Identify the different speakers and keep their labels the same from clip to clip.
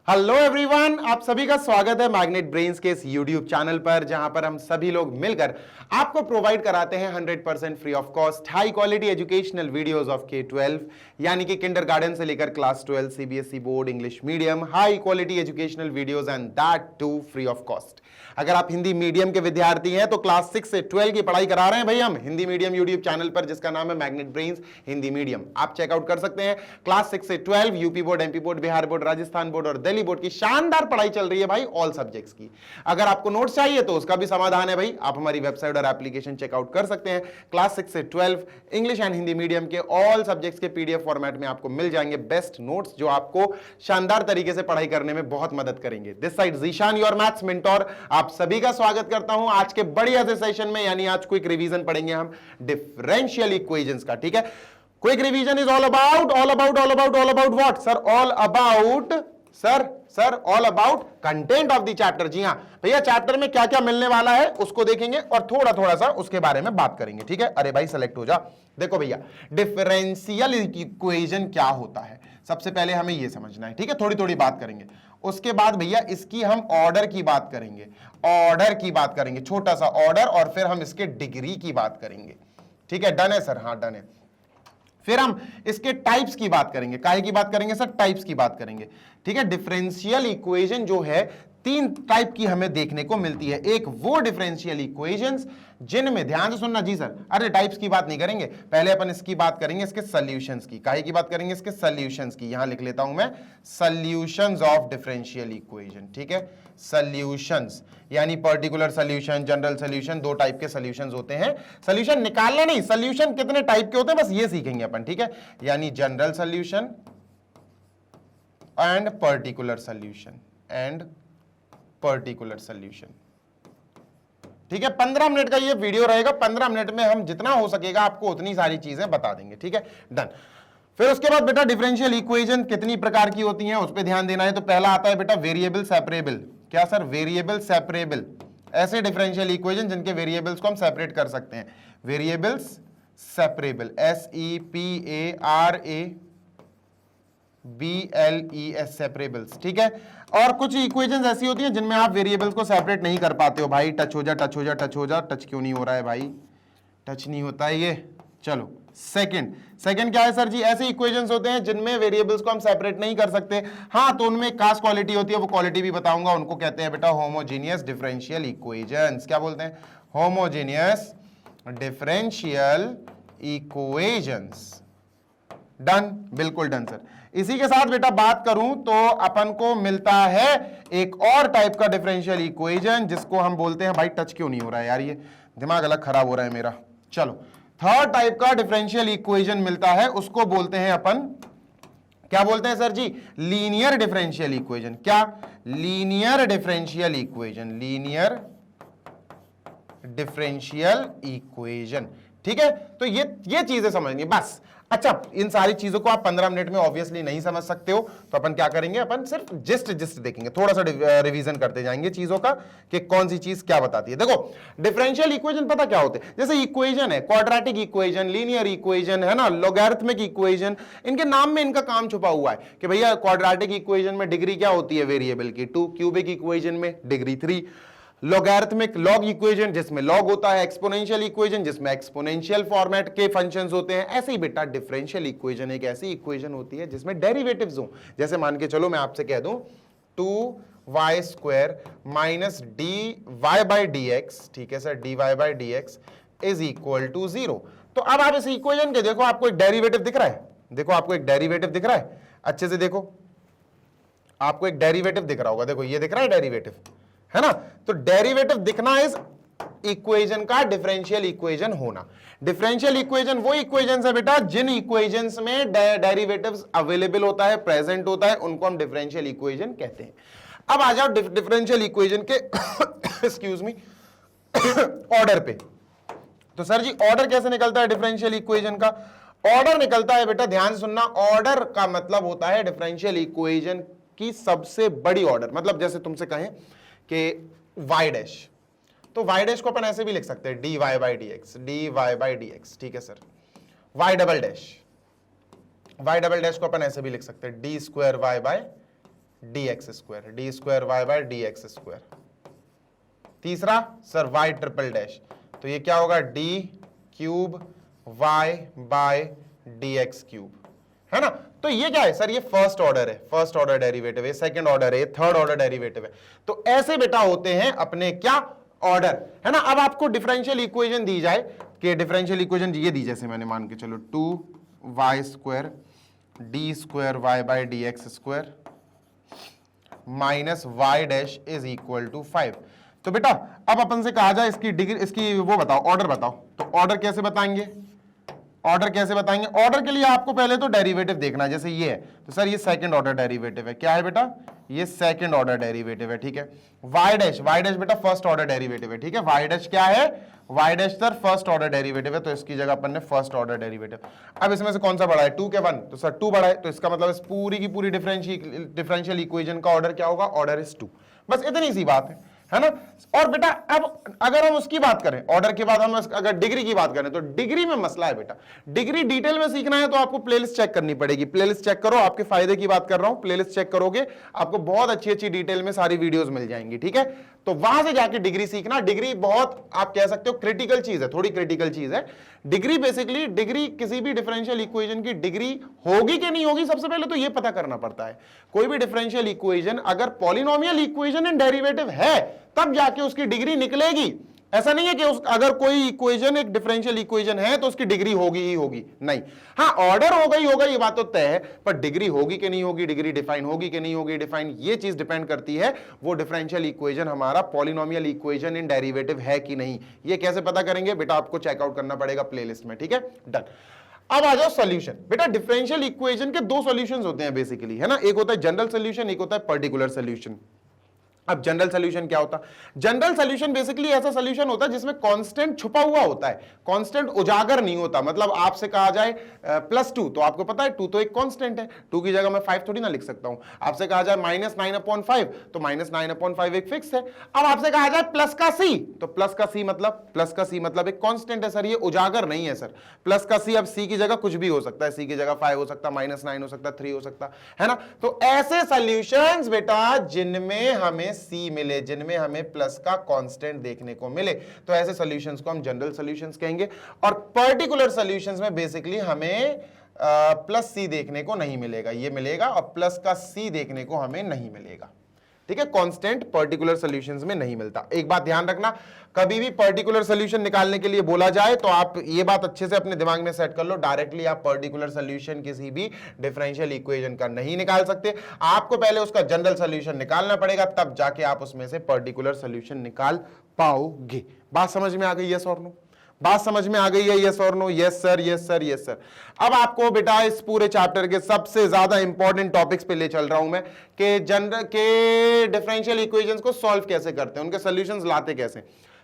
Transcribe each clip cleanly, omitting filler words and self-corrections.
Speaker 1: Hello everyone, आप सभी का स्वागत है मैग्नेट ब्रेन्स के इस यूट्यूब चैनल पर, जहां पर हम सभी लोग मिलकर आपको प्रोवाइड कराते हैं 100% free of cost high quality educational videos of K-12, यानी कि किंडरगार्टन से लेकर class 12 CBSE board English medium high quality educational videos and that too free of cost. अगर आप हिंदी मीडियम के विद्यार्थी हैं तो क्लास 6 से 12 की पढ़ाई करा रहे हैं भाई हम हिंदी मीडियम यूट्यूब चैनल पर, जिसका नाम है मैग्नेट ब्रेन्स हिंदी मीडियम। आप चेकआउट कर सकते हैं। क्लास 6 से 12 UP board, MP board, Bihar board, Rajasthan board और दिल्ली बोर्ड की शानदार पढ़ाई चल रही है भाई, ऑल सब्जेक्ट्स की। अगर आपको नोट्स चाहिए तो उसका भी समाधान है भाई, आप हमारी वेबसाइट और एप्लीकेशन चेकआउट कर सकते हैं। क्लास 6 से 12 इंग्लिश एंड हिंदी मीडियम के ऑल सब्जेक्ट्स के पीडीएफ फॉर्मेट में आपको मिल जाएंगे बेस्ट नोट्स, जो आपको शानदार तरीके से पढ़ाई करने में बहुत मदद करेंगे। This side Zeeshan, your maths mentor, आप सभी का स्वागत करता हूं आज के बढ़िया से सेशन में। यानी आज क्विक रिवीजन पढ़ेंगे हम डिफरेंशियल इक्वेशंस का, ठीक है। Quick revision is all about what sir? All about content of the chapter. जी हां भैया, चैप्टर में क्या क्या मिलने वाला है उसको देखेंगे और थोड़ा थोड़ा सा उसके बारे में बात करेंगे, ठीक है। अरे भाई सेलेक्ट हो जा। देखो भैया, डिफरेंशियल इक्वेशन क्या होता है सबसे पहले हमें यह समझना है, ठीक है। थोड़ी थोड़ी बात करेंगे, उसके बाद भैया इसकी हम ऑर्डर की बात करेंगे, छोटा सा ऑर्डर, और फिर हम इसके डिग्री की बात करेंगे, ठीक है। डन है सर? हाँ डन है। फिर हम इसके टाइप्स की बात करेंगे। काहे की बात करेंगे सर? टाइप्स की बात करेंगे, ठीक है। डिफरेंशियल इक्वेशन जो है तीन टाइप की हमें देखने को मिलती है। एक वो डिफरेंशियल इक्वेशंस जिनमें, ध्यान से सुनना जी सर, अरे टाइप्स की बात नहीं करेंगे, पहले अपन इसकी बात करेंगे, इसके सॉल्यूशंस की। काहे की बात करेंगे? इसके सॉल्यूशंस की। यहां लिख लेता हूं मैं, सॉल्यूशंस ऑफ डिफरेंशियल इक्वेशन, ठीक है। सॉल्यूशंस यानी पर्टिकुलर सॉल्यूशन, जनरल सॉल्यूशन, दो टाइप के सॉल्यूशंस होते हैं। सॉल्यूशन निकालना नहीं, सॉल्यूशन कितने टाइप के होते हैं बस ये सीखेंगे अपन, ठीक है। यानी general solution and particular solution, ठीक है। 15 मिनट का ये वीडियो रहेगा, 15 मिनट में हम जितना हो सकेगा आपको उतनी सारी चीजें बता देंगे, ठीक है। डन। फिर उसके बाद बेटा डिफरेंशियल इक्वेशन कितनी प्रकार की होती हैं उस पर ध्यान देना है। तो पहला आता है बेटा वेरिएबल सेपरेबल। क्या सर? वेरिएबल सेपरेबल, ऐसे डिफरेंशियल इक्वेशन जिनके वेरिएबल्स को हम सेपरेट कर सकते हैं। वेरिएबल्स सेपरेबल, SEPARABLES, सेपरेबल्स, ठीक है। और कुछ इक्वेशंस ऐसी होती हैं जिनमें आप वेरिएबल्स को सेपरेट नहीं कर पाते हो। भाई टच हो जा, टच क्यों नहीं हो रहा है भाई? टच नहीं होता है ये। चलो सेकंड क्या है सर जी? ऐसे इक्वेशंस होते हैं जिनमें वेरिएबल्स को हम सेपरेट नहीं कर सकते। हाँ, तो उनमें कास्ट क्वालिटी होती है, वो क्वालिटी भी बताऊंगा। उनको कहते हैं बेटा होमोजेनियस डिफरेंशियल इक्वेशंस। क्या बोलते हैं? Homogeneous differential equations. डन, बिल्कुल डन सर। इसी के साथ बेटा बात करूं तो अपन को मिलता है एक और टाइप का डिफरेंशियल इक्वेशन जिसको हम बोलते हैं, भाई टच क्यों नहीं हो रहा है यार, ये दिमाग अलग खराब हो रहा है मेरा। चलो, थर्ड टाइप का डिफरेंशियल इक्वेशन मिलता है, उसको बोलते हैं अपन, क्या बोलते हैं sir ji? Linear differential equation. क्या? लीनियर डिफरेंशियल इक्वेशन, ठीक है। तो ये चीजें समझनी बस। अच्छा, इन सारी चीजों को आप 15 मिनट में ऑब्वियसली नहीं समझ सकते हो, तो अपन क्या करेंगे, अपन सिर्फ जिस्ट देखेंगे, थोड़ा सा रिवीजन करते जाएंगे चीजों का कि कौन सी चीज क्या बताती है। देखो, डिफरेंशियल इक्वेशन पता क्या होते हैं? जैसे इक्वेशन है, क्वाड्रेटिक इक्वेशन, लीनियर इक्वेशन है ना, लॉगरिथमिक इक्वेशन, इनके नाम में इनका काम छुपा हुआ है कि भैया क्वाड्रेटिक इक्वेशन में डिग्री क्या होती है? वेरिएबल की 2, क्यूबिक इक्वेशन में डिग्री 3, लॉगरिथमिक लॉग इक्वेशन जिसमें लॉग होता है, एक्सपोनेंशियल इक्वेशन जिसमें एक्सपोनेंशियल फॉर्मेट के फंक्शंस होते हैं। ऐसे ही बेटा डिफरेंशियल इक्वेशन एक ऐसी इक्वेशन होती है जिसमें डेरिवेटिव्स हो। जैसे मान के चलो मैं आपसे कह दूं 2y² माइनस dy/dx, ठीक है sir, dy/dx is equal to 0। तो अब आप इस इक्वेशन के देखो, आपको एक डेरिवेटिव दिख रहा है। देखो, आपको एक डेरिवेटिव दिख रहा है, अच्छे से देखो, आपको एक डेरिवेटिव दिख रहा होगा। देखो, ये दिख रहा है डेरिवेटिव, है ना। तो डेरिवेटिव दिखना इस इक्वेशन का डिफरेंशियल इक्वेशन होना। डिफरेंशियल इक्वेशन वो इक्वेशंस है बेटा जिन इक्वेशंस में डेरिवेटिव्स अवेलेबल होता है, प्रेजेंट होता है, उनको हम डिफरेंशियल इक्वेशन कहते हैं। अब आ जाओ डिफरेंशियल इक्वेशन के एक्सक्यूज मी ऑर्डर पे। तो सर जी ऑर्डर कैसे निकलता है डिफरेंशियल इक्वेशन का? ऑर्डर निकलता है बेटा, ध्यान से सुनना, ऑर्डर का मतलब होता है डिफरेंशियल इक्वेशन की सबसे बड़ी ऑर्डर। मतलब जैसे तुमसे कहें कि y डैश, तो y डैश को अपन ऐसे भी लिख सकते हैं dy/dx, ठीक है सर। y डबल डैश को अपन ऐसे भी लिख सकते हैं d² y/dx, d x square, d square y by d x square. तीसरा सर वाई ट्रिपल डैश, तो ये क्या होगा d cube y by d x cube, है ना। तो ये क्या है सर, ये फर्स्ट ऑर्डर है, फर्स्ट ऑर्डर डेरिवेटिव है, सेकंड ऑर्डर है, थर्ड ऑर्डर डेरिवेटिव है। तो ऐसे बेटा होते हैं अपने क्या ऑर्डर, है ना। अब आपको डिफरेंशियल इक्वेशन दी जाए कि डिफरेंशियल इक्वेशन ये दी, जैसे मैंने मान के चलो 2y square d square y by d x square minus y dash is equal to 5। तो बेटा अब अपन से कहा जाए इसकी डिग्री, इसकी वो बताओ, ऑर्डर बताओ। तो ऑर्डर कैसे बताएंगे, ऑर्डर कैसे बताएंगे? ऑर्डर के लिए आपको पहले तो डेरिवेटिव देखना है, जैसे ये है तो सर ये सेकंड ऑर्डर डेरिवेटिव है। क्या है बेटा, ये सेकंड ऑर्डर डेरिवेटिव है, ठीक है। वाई डैश, वाई डैश बेटा फर्स्ट ऑर्डर डेरिवेटिव है, ठीक है। वाई डैश क्या है, y dash sir first order derivative है, तो इसकी जगह अपन ने फर्स्ट ऑर्डर डेरिवेटिव। अब इसमें से कौन सा बड़ा है, 2 के 1, तो सर 2 बड़ा है, तो इसका मतलब इस पूरी की पूरी डिफरेंशियल इक्वेशन का ऑर्डर क्या होगा, ऑर्डर इज 2। बस इतनी सी बात है ना। और बेटा अब अगर हम उसकी बात करें, ऑर्डर के बाद हम अगर डिग्री की बात करें, तो डिग्री में मसला है बेटा। डिग्री डिटेल में सीखना है तो आपको प्लेलिस्ट चेक करनी पड़ेगी। प्लेलिस्ट चेक करो, आपके फायदे की बात कर रहा हूं, प्लेलिस्ट चेक करोगे आपको बहुत अच्छी अच्छी डिटेल में सारी वीडियोस मिल जाएंगी, ठीक है। तो वहां से जाके डिग्री सीखना। डिग्री बहुत आप कह सकते हो क्रिटिकल चीज है, थोड़ी क्रिटिकल चीज है डिग्री। बेसिकली डिग्री किसी भी डिफरेंशियल इक्वेशन की डिग्री होगी कि नहीं होगी, सबसे पहले तो ये पता करना पड़ता है। कोई भी डिफरेंशियल इक्वेशन अगर पॉलिनोमियल इक्वेशन एंड डेरिवेटिव है तब जाके उसकी डिग्री निकलेगी। ऐसा नहीं है कि अगर कोई इक्वेशन एक डिफरेंशियल इक्वेशन है तो उसकी डिग्री होगी ही होगी, नहीं। हाँ ऑर्डर होगा ये बात तो तय है, पर डिग्री होगी कि नहीं होगी, डिग्री डिफाइन होगी कि नहीं होगी, डिफाइन ये चीज डिपेंड करती है वो डिफरेंशियल इक्वेशन हमारा पॉलिनोमियल इक्वेशन इन डेरिवेटिव है कि नहीं। ये कैसे पता करेंगे बेटा, आपको चेकआउट करना पड़ेगा प्लेलिस्ट में, ठीक है, डन। अब आ जाओ सॉल्यूशन। बेटा डिफरेंशियल इक्वेशन के 2 सॉल्यूशंस होते हैं बेसिकली, है ना। एक होता है जनरल सॉल्यूशन, एक होता है पर्टिकुलर सॉल्यूशन। अब जनरल सॉल्यूशन क्या होता है? जनरल सॉल्यूशन बेसिकली ऐसा सॉल्यूशन होता है जिसमें कांस्टेंट छुपा हुआ होता है, कांस्टेंट उजागर नहीं होता। मतलब आपसे कहा जाए +2, तो आपको पता है 2 तो एक कांस्टेंट है, 2 की जगह मैं 5 थोड़ी ना लिख सकता हूं। आपसे कहा जाए -9/5, तो -9/5 एक फिक्स है। अब आपसे कहा जाए प्लस का c, तो प्लस का c मतलब एक कांस्टेंट है सर, ये उजागर नहीं है सर। प्लस का c, अब c की जगह कुछ भी हो सकता है, c की जगह 5 हो सकता है, -9 हो सकता है, 3 हो सकता है ना। तो ऐसे सॉल्यूशंस बेटा जिनमें हमें C मिले, जिनमें हमें प्लस का कांस्टेंट देखने को मिले, तो ऐसे सॉल्यूशंस को हम जनरल सॉल्यूशंस कहेंगे। और पर्टिकुलर सॉल्यूशंस में बेसिकली हमें प्लस C देखने को नहीं मिलेगा, ये मिलेगा, और प्लस का C देखने को हमें नहीं मिलेगा, ठीक है। कांस्टेंट पर्टिकुलर सॉल्यूशंस में नहीं मिलता। एक बात ध्यान रखना, कभी भी पर्टिकुलर सॉल्यूशन निकालने के लिए बोला जाए तो आप ये बात अच्छे से अपने दिमाग में सेट कर लो, डायरेक्टली आप पर्टिकुलर सॉल्यूशन किसी भी डिफरेंशियल इक्वेशन का नहीं निकाल सकते। आपको पहले उसका जनरल सॉल्यूशन निकालना पड़ेगा, तब जाके आप उसमें से पर्टिकुलर सॉल्यूशन निकाल पाओगे। बात समझ में आ गई, यस और नो? बात समझ में आ गई है, यस और no? Yes sir, yes sir, yes sir. अब आपको बेटा इस पूरे चैप्टर के सबसे ज्यादा इंपॉर्टेंट टॉपिक्स पे ले चल रहा हूं मैं, कि जनरल के डिफरेंशियल इक्वेशंस को सॉल्व कैसे करते हैं, उनके सॉल्यूशंस लाते कैसे।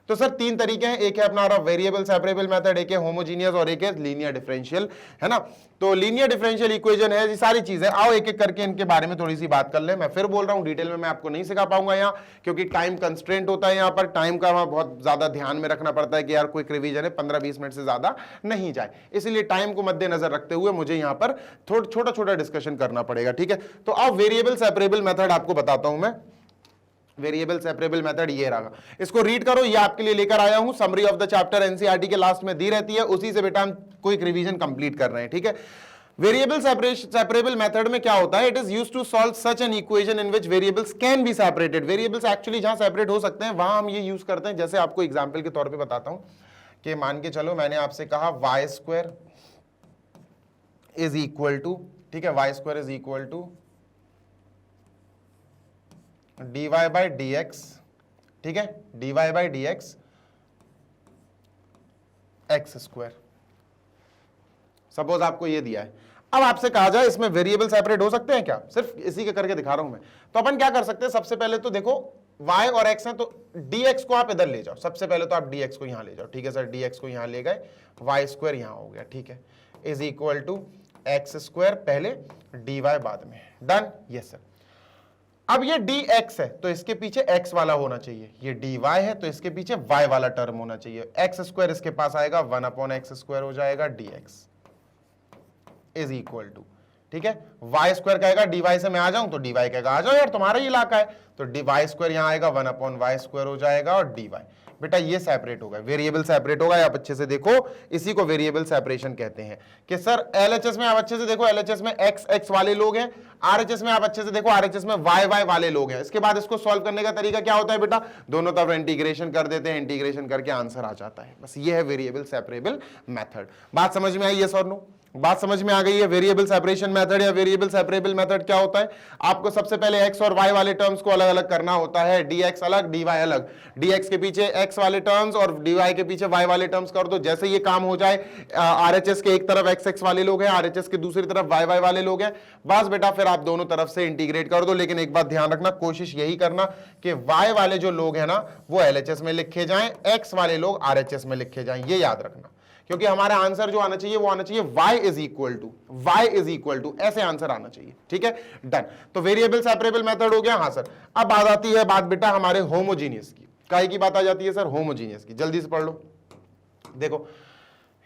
Speaker 1: तो सर 3 तरीके हैं, एक है अपना वेरिएबल सेपरेबल मेथड, एक है होमोजीनियस और एक है लीनियर डिफरेंशियल, है ना। तो लीनियर डिफरेंशियल इक्वेशन है, ये सारी चीजें, आओ एक एक करके इनके बारे में थोड़ी सी बात कर ले। मैं फिर बोल रहा हूं डिटेल में मैं आपको नहीं सिखा पाऊंगा यहाँ, क्योंकि टाइम कंस्ट्रेंट होता है, यहाँ पर टाइम का बहुत ज्यादा ध्यान में रखना पड़ता है कि यार क्विक रिवीजन है, 15-20 मिनट से ज्यादा नहीं जाए, इसलिए टाइम को मद्देनजर रखते हुए मुझे यहाँ पर थोड़ा छोटा छोटा डिस्कशन करना पड़ेगा, ठीक है। तो अब वेरिएबल सेपरेबल मेथड आपको बताता हूं मैं। वेरिएबल सेपरेबल मेथड ये रहा, इसको रीड करो, ये आपके लिए लेकर आया हूं, summary of the chapter NCERT के लास्ट में दी रहती है, उसी से बेटा हम क्विक रिवीजन कंप्लीट कर रहे हैं, ठीक है। वेरिएबल सेपरेबल मेथड में क्या होता है, it is used to solve such an equation in which variables can be separated. Variables actually जहां सेपरेट हो सकते हैं वहां हम ये यूज करते हैं। जैसे आपको एग्जांपल के तौर पे बताता हूं कि मान के चलो मैंने आपसे कहा y² इज इक्वल टू, ठीक है, y² is equal to dy by d x, ठीक है, dy by d x x²। Suppose आपको ये दिया है, अब आपसे कहा जाए इसमें वेरिएबल सेपरेट हो सकते हैं क्या, सिर्फ इसी के करके दिखा रहा हूं मैं। तो अपन क्या कर सकते हैं, सबसे पहले तो देखो y और x है, तो dx को आप इधर ले जाओ, सबसे पहले तो आप dx को यहां ले जाओ, ठीक है सर, dx को यहां ले गए, y² यहां हो गया, ठीक है, इज इक्वल टू x² पहले, dy बाद में, डन, यस सर। अब ये dx है तो इसके पीछे x वाला होना चाहिए, ये dy है तो इसके पीछे y वाला टर्म होना चाहिए, x² इसके पास आएगा 1/x² हो जाएगा, dx इज इक्वल टू, ठीक है, वाई स्क्वायर कहेगा dy से मैं आ जाऊं तो dy कहेगा आ जाओ यार तुम्हारा ही इलाका है, तो dy स्क्वायर यहां आएगा 1/y स्क्वायर हो जाएगा और dy। बेटा ये सेपरेट होगा, वेरिएबल सेपरेट होगा। आप अच्छे से देखो, इसी को वेरिएबल सेपरेशन कहते हैं। कि सर एलएचएस में आप अच्छे से देखो, एलएचएस में x वाले लोग हैं, आरएचएस में आप अच्छे से देखो, आरएचएस में y वाले लोग हैं। इसके बाद इसको सॉल्व करने का तरीका क्या होता है बेटा, दोनों तरफ इंटीग्रेशन कर देते हैं, इंटीग्रेशन करके आंसर आ जाता है। बस ये है वेरिएबल सेपरेबल मेथड। बात समझ में आई, यस और नो? बात समझ में आ गई है? वेरिएबल सेपरेशन मेथड या वेरिएबल सेपरेबल मेथड क्या होता है? आपको सबसे पहले x और y वाले टर्म्स को अलग अलग करना होता है, dx अलग dy अलग, dx के पीछे x वाले टर्म्स और dy के पीछे y वाले टर्म्स कर दो। जैसे ये काम हो जाए, RHS के एक तरफ x वाले लोग हैं, RHS के दूसरी तरफ y वाले लोग हैं, बस बेटा फिर आप दोनों तरफ से इंटीग्रेट कर दो। लेकिन एक बात ध्यान रखना, कोशिश यही करना कि y वाले जो लोग हैं ना वो LHS में लिखे जाएं, x वाले लोग RHS में लिखे जाएं, ये याद रखना। क्योंकि हमारा आंसर जो आना चाहिए वो आना चाहिए y इज इक्वल टू, ऐसे आंसर आना चाहिए। ठीक है, डन। तो वेरिएबल सेपरेबल मेथड हो गया। हाँ सर, अब बात आती है बात बेटा हमारे होमोजीनियस की। काहे की बात आ जाती है सर? होमोजीनियस की। जल्दी से पढ़ लो। देखो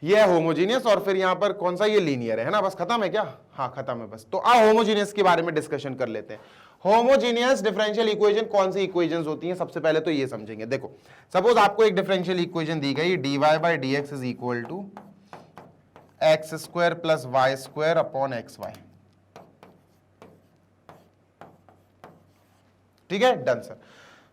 Speaker 1: ये है होमोजीनियस और फिर यहां पर कौन सा, ये लीनियर है ना। बस खत्म है क्या? हाँ खत्म है बस। तो आ होमोजीनियस के बारे में डिस्कशन कर लेते हैं। होमोजीनियस डिफरेंशियल इक्वेशन कौन सी इक्वेशंस होती हैं? सबसे पहले तो ये समझेंगे। देखो सपोज आपको एक डिफरेंशियल इक्वेशन दी गई, dy/dx is equal to x square plus y square upon xy। ठीक है, डन सर।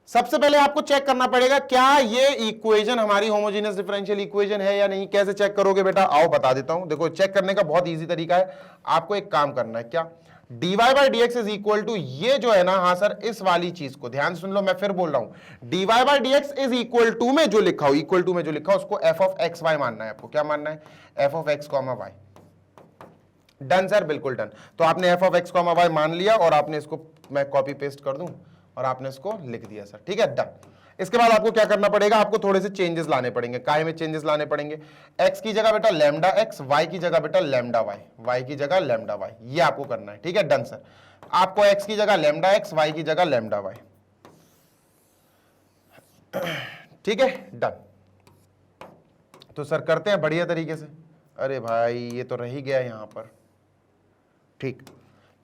Speaker 1: सबसे पहले आपको चेक करना पड़ेगा क्या ये इक्वेशन हमारी होमोजेनियस डिफरेंशियल इक्वेशन है या नहीं। कैसे चेक करोगे बेटा? आओ बता देता हूं। देखो चेक करने का बहुत इजी तरीका है। आपको एक काम करना है, क्या dy/dx इज इक्वल टू, ये जो है ना, हाँ सर, इस वाली चीज को ध्यान सुन लो, मैं फिर बोल रहा हूं, dy/dx इज इक्वल टू में जो लिखा हो, इक्वल टू में जो लिखा हो उसको f(x, y) मानना है आपको। क्या मानना है? f(x, y)। डन सर, बिल्कुल डन। तो आपने f(x, y) मान लिया और आपने इसको मैं कॉपी पेस्ट कर दूं और आपने इसको लिख दिया सर। ठीक है, डन। इसके बाद आपको क्या करना पड़ेगा? आपको थोड़े से चेंजेस लाने पड़ेंगे। काहे में चेंजेस लाने पड़ेंगे? x की जगह बेटा लैम्डा x, y की जगह बेटा लैम्डा y, y की जगह लैम्डा y, ये आपको करना है। ठीक है, डन सर। आपको x की जगह लैम्डा x, y की जगह लैम्डा y। ठीक है, डन। तो सर करते हैं बढ़िया तरीके से। अरे भाई ये तो रह ही गया यहां पर। ठीक,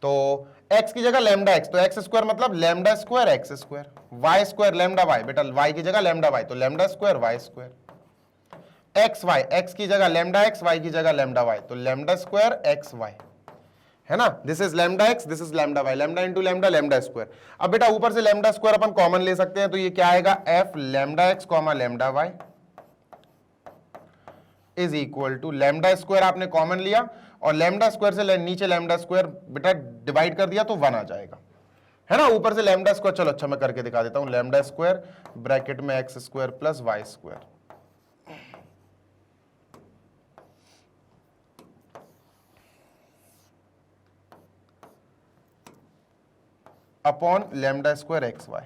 Speaker 1: तो x की जगह लैम्डा x, तो x स्क्वायर मतलब lambda square x square, y square lambda y, बेटा y की जगह लैम्डा y, तो lambda square y square. x y, x की जगह लैम्डा x, y की जगह लैम्डा y, तो लैम्डा स्क्वायर x y, है ना। This is lambda x, this is lambda y, lambda into lambda, lambda square. अब बेटा ऊपर से लैम्डा स्क्वायर अपन कॉमन ले सकते हैं, तो ये क्या आएगा? f lambda x comma lambda y is equal to, lambda square आपने कॉमन लिया और लैम्डा स्क्वायर से नीचे लैम्डा स्क्वायर बेटा डिवाइड कर दिया तो 1 आ जाएगा, है ना। ऊपर से लैम्डा स्क्वायर, चलो अच्छा मैं करके दिखा देता हूं, लैम्डा स्क्वायर ब्रैकेट में x square plus y square upon lambda square xy।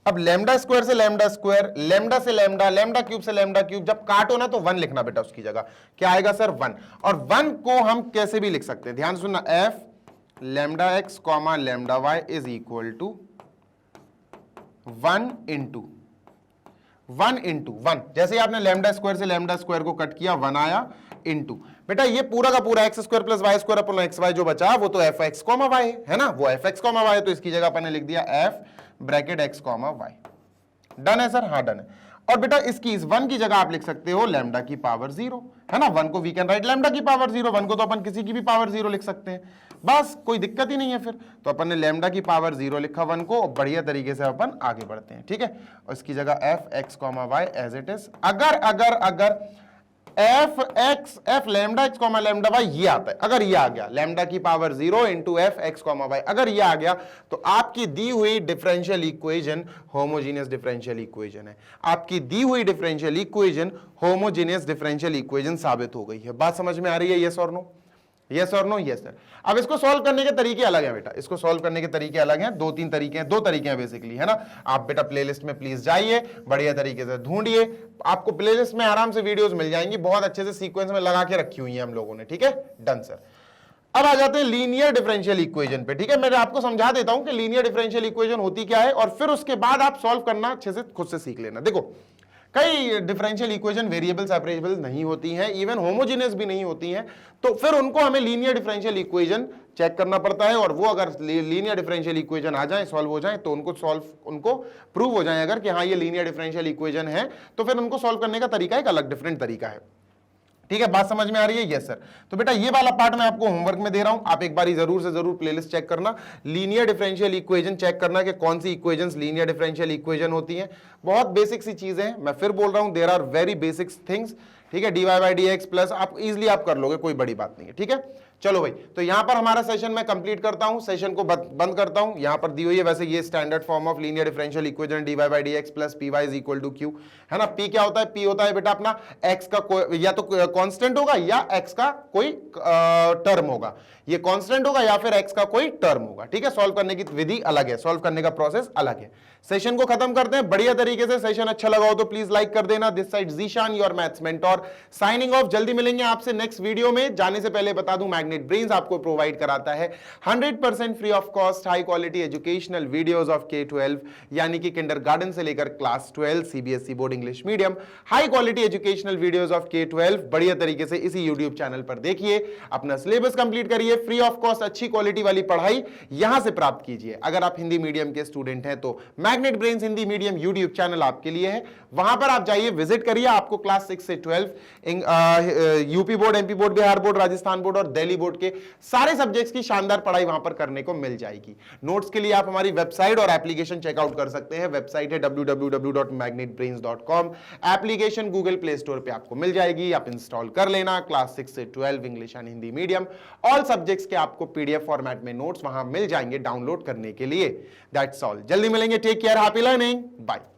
Speaker 1: अब लैम्डा स्क्वायर से लैम्डा स्क्वायर, लैम्डा से लैम्डा, लैम्डा क्यूब से लैम्डा क्यूब, जब काटो ना तो 1 लिखना बेटा उसकी जगह। क्या आएगा सर? 1। और 1 को हम कैसे भी लिख सकते हैं, ध्यान सुनना, f lambda x comma lambda y is equal to 1 into 1। जैसे ही आपने लैम्डा स्क्वायर से लैम्डा स्क्वायर को कट किया 1 आया, इंटू बेटा ये पूरा का पूरा x square plus y square upon xy जो बचा वो तो f(x, y) है ना, वो f(x, y) तो इसकी जगह अपन ने लिख दिया f bracket x, y। Done है सर? हाँ डन है। और बेटा इसकी इस 1 की जगह आप लिख सकते हो लैम्डा की पावर 0, है ना। 1 को वी कैन राइट लैम्डा की पावर 0, 1 को तो अपन किसी की भी पावर 0 लिख सकते हैं, बस कोई दिक्कत ही नहीं है। फिर तो अपन ने लैम्डा की पावर 0 लिखा 1 को, बढ़िया तरीके से अपन आगे बढ़ते हैं। ठीक है, और इसकी जगह f(x, y) as it is. अगर f lambda x, lambda y ये आता है, अगर ये आ गया लैम्डा की पावर 0 इंटू f(x, y), अगर ये आ गया तो आपकी दी हुई differential equation homogeneous differential equation है। आपकी दी हुई differential equation homogeneous differential equation साबित हो गई है। बात समझ में आ रही है? यस और नो? यस और नो? Yes sir. अब इसको सॉल्व करने के तरीके अलग हैं बेटा, इसको सॉल्व करने के तरीके अलग हैं, 2-3 तरीके हैं, 2 तरीके हैं बेसिकली, है ना। आप बेटा प्लेलिस्ट में प्लीज जाइए, बढ़िया तरीके से ढूंढिए, आपको प्लेलिस्ट में आराम से वीडियोस मिल जाएंगी, बहुत अच्छे से सीक्वेंस में लगा के रखी हुई है हम लोगों ने। ठीक है, डन सर। अब आ जाते हैं लीनियर डिफरेंशियल इक्वेशन पे। ठीक है, मैं आपको समझा देता हूं कि लीनियर डिफरेंशियल इक्वेशन होती क्या है और फिर उसके बाद आप सॉल्व करना अच्छे से खुद से सीख लेना। देखो कई डिफरेंशियल इक्वेशन वेरिएबल सेपरेबल नहीं होती हैं, इवन होमोजेनियस भी नहीं होती हैं, तो फिर उनको हमें लीनियर डिफरेंशियल इक्वेशन चेक करना पड़ता है, और वो अगर लीनियर डिफरेंशियल इक्वेशन आ जाए, सॉल्व हो जाए, तो उनको प्रूव हो जाए अगर कि हाँ ये लीनियर डिफरेंशियल इक्वेशन है, तो फिर उनको सॉल्व करने का तरीका एक अलग डिफरेंट तरीका है। ठीक है, बात समझ में आ रही है? Yes sir. तो बेटा ये वाला पार्ट मैं आपको होमवर्क में दे रहा हूं, आप एक बार जरूर से जरूर प्लेलिस्ट चेक करना, लीनियर डिफरेंशियल इक्वेशन चेक करना कि कौन सी इक्वेशंस लीनियर डिफरेंशियल इक्वेशन होती हैं। बहुत बेसिक सी चीजें हैं, मैं फिर बोल रहा हूं, there are very basic things. ठीक है, dy by d x plus आप इजिली आप कर लोगे, कोई बड़ी बात नहीं है। ठीक है, चलो भाई, तो यहां पर हमारा सेशन मैं कंप्लीट करता हूं, सेशन को बंद करता हूं। यहां पर दी हुई है वैसे ये standard form of linear differential equation dy by d x plus p y is equal to q, है ना। p क्या होता है? p होता है बेटा अपना x का कोई या तो कांस्टेंट होगा या x का कोई टर्म होगा, ये कांस्टेंट होगा या फिर x का कोई टर्म होगा। ठीक है, सॉल्व करने की विधि अलग है, सॉल्व करने का प्रोसेस अलग है। सेशन को खत्म करते हैं बढ़िया तरीके से। सेशन अच्छा लगा हो तो प्लीज लाइक कर देना। This side Zeeshan, your maths mentor, signing off. जल्दी मिलेंगे आपसे नेक्स्ट वीडियो में। जाने से पहले बता दूं, मैग्नेट ब्रेन्स आपको प्रोवाइड कराता है 100% free of cost high quality educational videos of K-12, यानी कि किंडरगार्टन से लेकर class 12 CBSE board English medium, high quality educational videos of K-12 बढ़िया तरीके से इसी यूट्यूब चैनल पर देखिए, अपना सिलेबस कंप्लीट करिए, फ्री ऑफ कॉस्ट अच्छी क्वालिटी वाली पढ़ाई यहां से प्राप्त कीजिए। अगर आप हिंदी मीडियम के स्टूडेंट हैं तो magnet brains Hindi medium YouTube channel आपके लिए है, वहां पर आप जाइए, विजिट करिए। आपको क्लास 6 से 12 UP board, MP board, Bihar board, Rajasthan board और दिल्ली बोर्ड के सारे सब्जेक्ट्स की शानदार पढ़ाई वहां पर करने को मिल जाएगी। नोट्स के लिए आप हमारी वेबसाइट और एप्लीकेशन चेकआउट कर सकते हैं। वेबसाइट है www.magnetbrains.com, application Google play store पे आपको मिल जाएगी, आप इंस्टॉल कर लेना। क्लास 6 से 12 English and Hindi medium all subjects के आपको पीडीएफ फॉर्मेट में नोट्स वहां मिल जाएंगे डाउनलोड करने के लिए। दैट्स ऑल, जल्दी मिलेंगे। Take care, happy learning, bye.